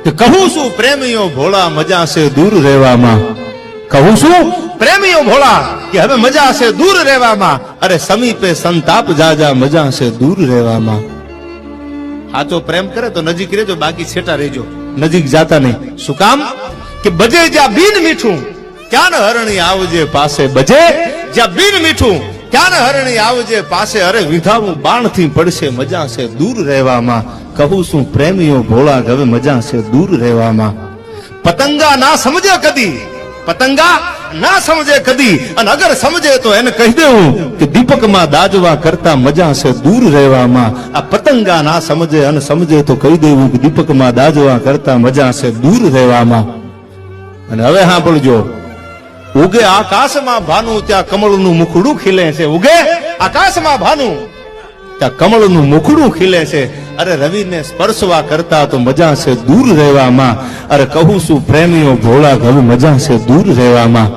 કે કહું છું પ્રેમીઓ ભોળા મજા છે દૂર રહેવામાં, કહું છું પ્રેમીઓ ભોળા કે હવે મજા છે દૂર રહેવામાં, અરે સમીપે સંતાપ જાજા મજા છે દૂર રહેવામાં. સાચો પ્રેમ કરે તો નજીક રહેજો, બાકી છેટા રહેજો, નજીક જાતા નહીં. શું કામ? કે બજે જ્યાં બીન મીઠું ક્યાં હરણી આવજે પાસે, બજે જ્યાં બીન મીઠું ક્યાં હરણી આવજે પાસે, અરે વિધાવું બાણથી પડશે મજા છે દૂર રહેવામાં. કહું છું પ્રેમીઓ ભોળા હવે મજા છે દૂર રહેવામાં. પતંગા ના સમજે કદી, પતંગા ના સમજે કદી, અને અગર સમજે તો એને કહી દેવું કે દીપકમાં દાજવા કરતા મજા છે દૂર રહેવામાં. આ પતંગા ના સમજે અને સમજે તો કહી દેવું કે દીપકમાં દાજવા કરતા મજા છે દૂર રહેવામાં. અને હવે સાંભળજો, ઉગે આકાશમાં ભાનું ત્યાં કમળનું મુખડું ખીલે છે, ઉગે આકાશમાં ભાનું ત્યાં કમળનું મુખડું ખીલે છે, અરે રવિને સ્પર્શવા કરતા તો મજા છે દૂર રહેવામાં. અરે કહું છું પ્રેમીઓ ભોળા હવે મજા છે દૂર રહેવામાં.